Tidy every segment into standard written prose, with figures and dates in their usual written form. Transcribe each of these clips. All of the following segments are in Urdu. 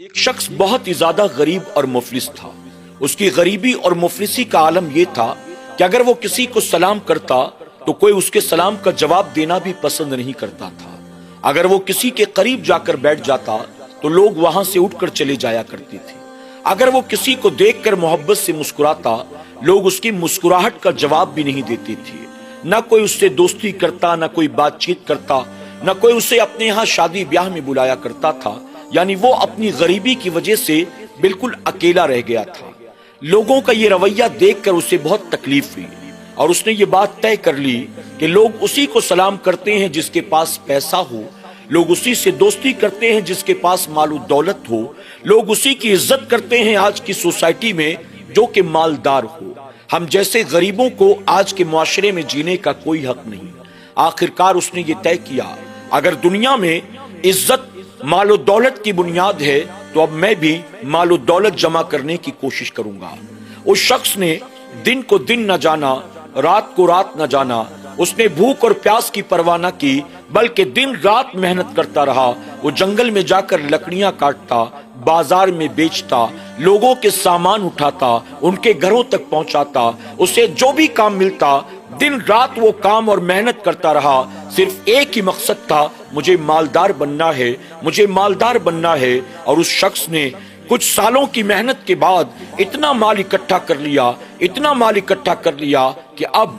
ایک شخص بہت ہی زیادہ غریب اور مفلس تھا۔ اس کی غریبی اور مفلسی کا عالم یہ تھا کہ اگر وہ کسی کو سلام کرتا تو کوئی اس کے سلام کا جواب دینا بھی پسند نہیں کرتا تھا۔ اگر وہ کسی کے قریب جا کر بیٹھ جاتا تو لوگ وہاں سے اٹھ کر چلے جایا کرتے تھے۔ اگر وہ کسی کو دیکھ کر محبت سے مسکراتا، لوگ اس کی مسکراہٹ کا جواب بھی نہیں دیتے تھے۔ نہ کوئی اس سے دوستی کرتا، نہ کوئی بات چیت کرتا، نہ کوئی اسے اپنے ہاں شادی بیاہ میں بلایا کرتا تھا۔ یعنی وہ اپنی غریبی کی وجہ سے بالکل اکیلا رہ گیا تھا۔ لوگوں کا یہ رویہ دیکھ کر اسے بہت تکلیف ہوئی اور اس نے یہ بات طے کر لی کہ لوگ اسی کو سلام کرتے ہیں جس کے پاس پیسہ ہو، لوگ اسی سے دوستی کرتے ہیں جس کے پاس مال و دولت ہو، لوگ اسی کی عزت کرتے ہیں آج کی سوسائٹی میں جو کہ مالدار ہو۔ ہم جیسے غریبوں کو آج کے معاشرے میں جینے کا کوئی حق نہیں۔ آخرکار اس نے یہ طے کیا، اگر دنیا میں عزت مال و دولت کی بنیاد ہے تو اب میں بھی مال و دولت جمع کرنے کی کوشش کروں گا۔ اس شخص نے دن کو دن نہ جانا، رات کو رات نہ جانا۔ اس نے بھوک اور پیاس کی پرواہ نہ کی بلکہ دن رات محنت کرتا رہا۔ وہ جنگل میں جا کر لکڑیاں کاٹتا، بازار میں بیچتا، لوگوں کے سامان اٹھاتا، ان کے گھروں تک پہنچاتا۔ اسے جو بھی کام ملتا دن رات وہ کام اور محنت کرتا رہا۔ صرف ایک ہی مقصد تھا، مجھے مالدار بننا ہے، مجھے مالدار بننا ہے۔ اور اس شخص نے کچھ سالوں کی محنت کے بعد اتنا مال اکٹھا کر لیا، اتنا مال اکٹھا کر لیا کہ اب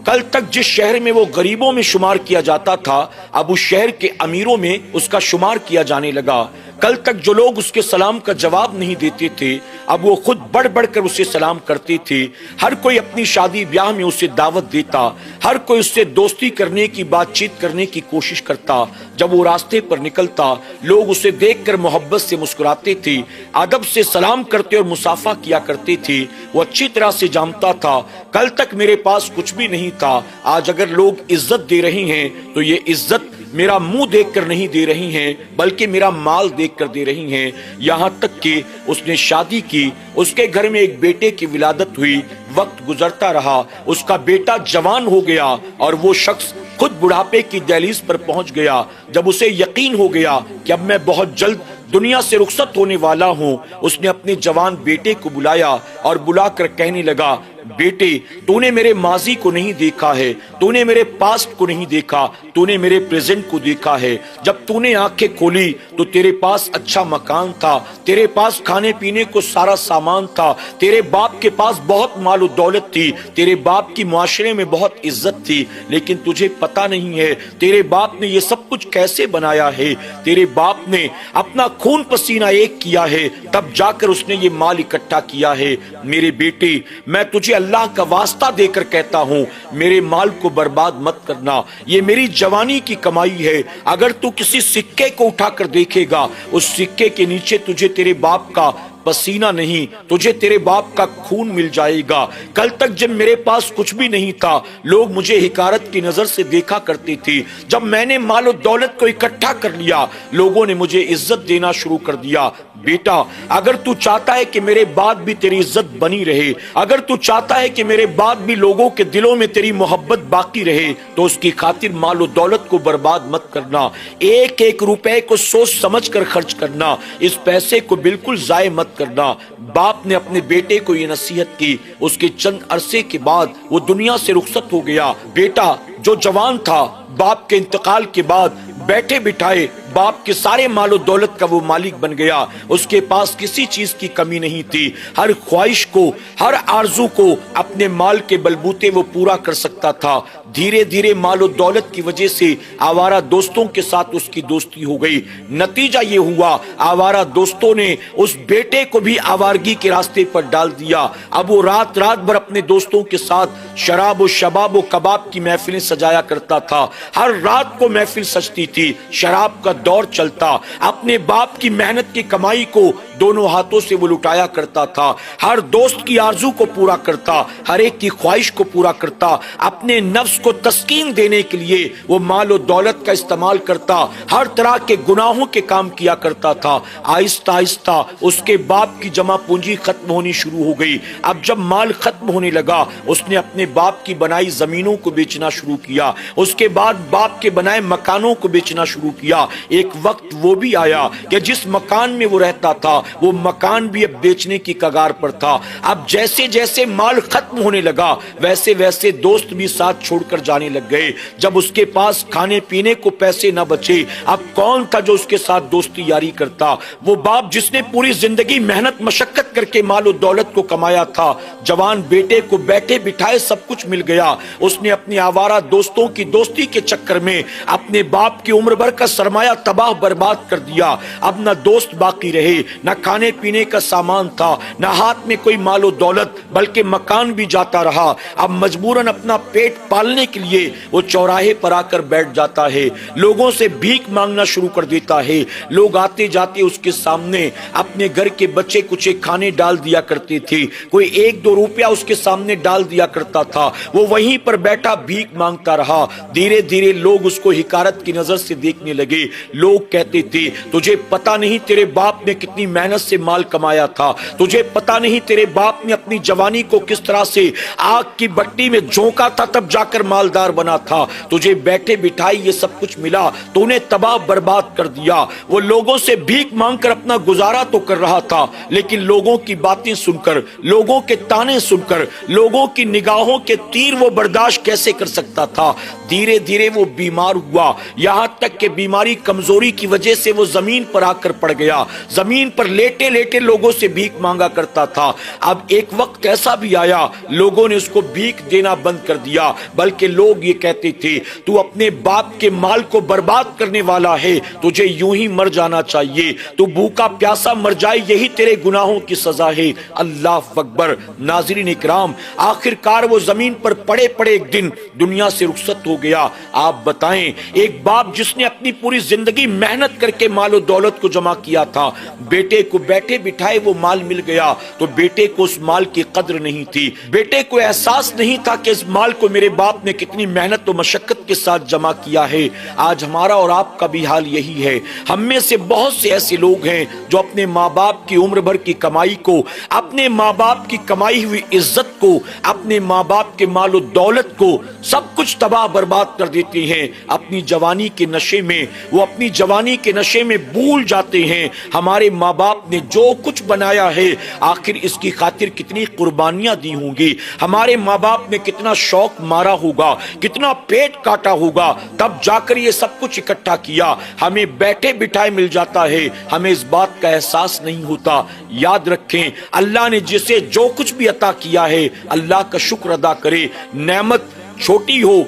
کل تک جس شہر میں وہ غریبوں میں شمار کیا جاتا تھا، اب اس شہر کے امیروں میں اس کا شمار کیا جانے لگا۔ کل تک جو لوگ اس کے سلام کا جواب نہیں دیتے تھے، اب وہ خود بڑھ بڑھ کر اسے سلام کرتے تھے۔ ہر کوئی اپنی شادی بیاہ میں اسے دعوت دیتا، ہر کوئی اس سے دوستی کرنے کی، بات چیت کرنے کی کوشش کرتا۔ جب وہ راستے پر نکلتا، لوگ اسے دیکھ کر محبت سے مسکراتے تھے، ادب سے سلام کرتے اور مصافحہ کیا کرتے تھے۔ وہ اچھی طرح سے جانتا تھا کل تک میرے پاس کچھ بھی نہیں تھا، آج اگر لوگ عزت دے رہے ہیں تو یہ عزت میرا منہ دیکھ کر نہیں دے رہی ہیں بلکہ میرا مال دیکھ کر دے رہی ہیں۔ یہاں تک کہ اس نے شادی کی، اس کے گھر میں ایک بیٹے کی ولادت ہوئی۔ وقت گزرتا رہا، اس کا بیٹا جوان ہو گیا اور وہ شخص خود بڑھاپے کی دہلیز پر پہنچ گیا۔ جب اسے یقین ہو گیا کہ اب میں بہت جلد دنیا سے رخصت ہونے والا ہوں، اس نے اپنے جوان بیٹے کو بلایا اور بلا کر کہنے لگا، بیٹے تو نے میرے ماضی کو نہیں دیکھا ہے، تو نے میرے پاسٹ کو نہیں دیکھا، تو نے میرے پریزنٹ کو دیکھا ہے۔ جب تو نے آنکھیں کھولی تو تیرے پاس اچھا مکان تھا، تیرے پاس کھانے پینے کو سارا سامان تھا، تیرے باپ کے پاس بہت مال و دولت تھی، تیرے باپ کی معاشرے میں بہت عزت تھی، لیکن تجھے پتہ نہیں ہے تیرے باپ نے یہ سب کچھ کیسے بنایا ہے۔ تیرے باپ نے اپنا خون پسینہ ایک کیا ہے، تب جا کر اس نے یہ مال اکٹھا کیا ہے۔ میرے بیٹے، میں تجھے اللہ کا واسطہ دے کر کہتا ہوں، میرے مال کو برباد مت کرنا، یہ میری جوانی کی کمائی ہے۔ اگر تو کسی سکے کو اٹھا کر دیکھے گا، اس سکے کے نیچے تجھے تیرے باپ کا پسینہ نہیں، تجھے تیرے باپ کا خون مل جائے گا۔ کل تک جب میرے پاس کچھ بھی نہیں تھا، لوگ مجھے حقارت کی نظر سے دیکھا کرتے تھے۔ جب میں نے مال و دولت کو اکٹھا کر لیا، لوگوں نے مجھے عزت دینا شروع کر دیا۔ بیٹا، اگر تو چاہتا ہے کہ میرے بعد بھی تیری عزت بنی رہے، اگر تو چاہتا ہے کہ میرے بعد بھی لوگوں کے دلوں میں تیری محبت باقی رہے، تو اس کی خاطر مال و دولت کو برباد مت کرنا۔ ایک ایک روپے کو سوچ سمجھ کر خرچ کرنا، اس پیسے کو بالکل ضائع مت کرنا۔ باپ نے اپنے بیٹے کو یہ نصیحت کی۔ اس کے چند عرصے کے بعد وہ دنیا سے رخصت ہو گیا۔ بیٹا جو جوان تھا، باپ کے انتقال کے بعد بیٹھے بٹھائے باپ کے سارے مال و دولت کا وہ مالک بن گیا۔ اس کے پاس کسی چیز کی کمی نہیں تھی، ہر خواہش کو، ہر آرزو کو اپنے مال کے بلبوتے وہ پورا کر سکتا تھا۔ دھیرے دھیرے مال و دولت کی وجہ سے آوارہ دوستوں کے ساتھ اس کی دوستی ہو گئی۔ نتیجہ یہ ہوا، آوارہ دوستوں نے اس بیٹے کو بھی آوارگی کے راستے پر ڈال دیا۔ اب وہ رات رات بھر اپنے دوستوں کے ساتھ شراب و شباب و کباب کی محفلیں سجایا کرتا تھا۔ ہر رات کو محفل سجتی تھی، شراب کا دور چلتا۔ اپنے باپ کی محنت کی کمائی کو دونوں ہاتھوں سے وہ لٹایا کرتا تھا۔ ہر دوست کی آرزو کو پورا کرتا، ہر ایک کی خواہش کو پورا کرتا۔ اپنے نفس کو تسکین دینے کے لیے وہ مال و دولت کا استعمال کرتا، ہر طرح کے گناہوں کے کام کیا کرتا تھا۔ آہستہ آہستہ اس کے باپ کی جمع پونجی ختم ہونی شروع ہو گئی۔ اب جب مال ختم ہونے لگا، اس نے اپنے باپ کی بنائی زمینوں کو بیچنا شروع کیا۔ اس کے بعد باپ کے بنائے مکانوں کو بیچنا شروع کیا۔ ایک وقت وہ بھی آیا کہ جس مکان میں وہ رہتا تھا وہ مکان بھی اب بیچنے کی کگار پر تھا۔ اب جیسے جیسے مال ختم ہونے لگا ویسے ویسے دوست بھی ساتھ چھوڑ کر جانے لگ گئے۔ جب اس کے پاس کھانے پینے کو پیسے نہ بچے اب کون تھا جو اس کے ساتھ دوستی یاری کرتا؟ وہ باپ جس نے پوری زندگی محنت مشقت کر کے مال و دولت کو کمایا تھا، جوان بیٹے کو بیٹھے بٹھائے سب کچھ مل گیا، اس نے اپنے آوارہ دوستوں کی دوستی کے چکر میں اپنے باپ کی عمر بھر کا سرمایہ تباہ برباد کر دیا۔ اب نہ دوست باقی رہے، نہ کھانے پینے کا سامان تھا، نہ ہاتھ میں کوئی مال و دولت، بلکہ مکان بھی جاتا رہا۔ اب مجبوراً اپنا پیٹ پالنے کے لیے وہ چوراہے پر آ کر بیٹھ جاتا ہے، لوگوں سے بھیک مانگنا شروع کر دیتا ہے۔ لوگ آتے جاتے اس کے سامنے اپنے گھر کے بچے کچھ کھانے ڈال دیا کرتے تھے، کوئی 1-2 روپیہ اس کے سامنے ڈال دیا کرتا تھا، وہ وہیں پر بیٹھا بھیک مانگتا رہا۔ دھیرے دھیرے لوگ اس کو حقارت کی نظر سے دیکھنے لگے۔ لوگ کہتے تھے تجھے پتا نہیں تیرے باپ نے کتنی محنت سے مال کمایا تھا، تجھے پتا نہیں تیرے باپ نے اپنی جوانی کو کس طرح سے آگ کی بٹی میں جھونکا تھا تب جا کر مالدار بنا تھا، تجھے بیٹھے بٹھائی یہ سب کچھ ملا تو انہیں تباہ برباد کر دیا۔ وہ لوگوں سے بھیک مانگ کر اپنا گزارا تو کر رہا تھا لیکن لوگوں کی باتیں سن کر، لوگوں کے تانے سن کر، لوگوں کی نگاہوں کے تیر وہ برداشت کیسے کر سکتا تھا؟ دھیرے دھیرے وہ بیمار ہوا، یہاں تک کہ بیماری کمزوری کی وجہ سے وہ زمین پر آ کر پڑ گیا، زمین پر لیٹے لیٹے لوگوں سے بھیک مانگا کرتا تھا۔ اب ایک وقت ایسا بھی آیا لوگوں نے اس کو بھیک دینا بند کر دیا، بلکہ لوگ یہ کہتے تھے تو اپنے باپ کے مال کو برباد کرنے والا ہے، تجھے یوں ہی مر جانا چاہیے، تو بھوکا پیاسا مر جائے یہی تیرے گناہوں کی سزا ہے۔ اللہ اکبر۔ ناظرین اکرام، آخر کار وہ زمین پر پڑے پڑے ایک دن دنیا سے رخصت ہو گیا۔ آپ بتائیں ایک باپ جس نے اپنی پوری زندگی محنت کر کے مال و دولت کو جمع کیا تھا، بیٹے کو بیٹھے بٹھائے وہ مال مل گیا تو بیٹے کو اس مال کی قدر نہیں تھی، بیٹے کو احساس نہیں تھا کہ اس مال کو میرے باپ نے کتنی محنت و مشقت کے ساتھ جمع کیا ہے۔ آج ہمارا اور آپ کا بھی حال یہی ہے۔ ہم میں سے بہت سے ایسے لوگ ہیں جو اپنے ماں باپ کی عمر بھر کی کمائی کو، اپنے ماں باپ کی کمائی ہوئی عزت کو، اپنے ماں باپ کے مال و دولت کو سب کچھ تباہ برباد کر دیتے ہیں۔ اپنی جوانی کے نشے میں وہ اپنی جوانی کے نشے میں بھول جاتے ہیں ہمارے ماں باپ نے جو کچھ بنایا ہے آخر اس کی خاطر کتنی قربانیاں دی ہوں گی، ہمارے ماں باپ نے کتنا شوق مارا ہوگا، کتنا پیٹ کاٹا ہوگا، تب جا کر یہ سب کچھ اکٹھا کیا۔ ہمیں بیٹھے بٹھائے مل جاتا ہے، ہمیں اس بات کا احساس نہیں ہوتا۔ یاد رکھیں اللہ نے جسے جو کچھ بھی عطا کیا ہے اللہ کا شکر ادا کرے، نعمت چھوٹی ہو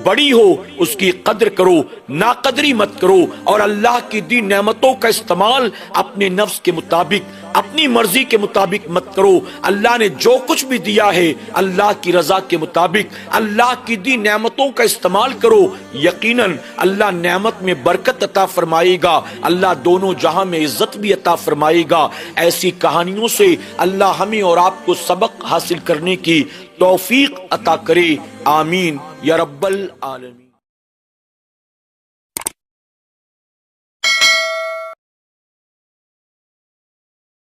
بڑی ہو اس کی قدر کرو، ناقدری مت کرو، اور اللہ کی دی نعمتوں کا استعمال اپنے نفس کے مطابق، اپنی مرضی کے مطابق مت کرو۔ اللہ نے جو کچھ بھی دیا ہے اللہ کی رضا کے مطابق اللہ کی دی نعمتوں کا استعمال کرو، یقیناً اللہ نعمت میں برکت عطا فرمائے گا، اللہ دونوں جہاں میں عزت بھی عطا فرمائے گا۔ ایسی کہانیوں سے اللہ ہمیں اور آپ کو سبق حاصل کرنے کی توفیق عطا کرے، آمین یا رب العالمین۔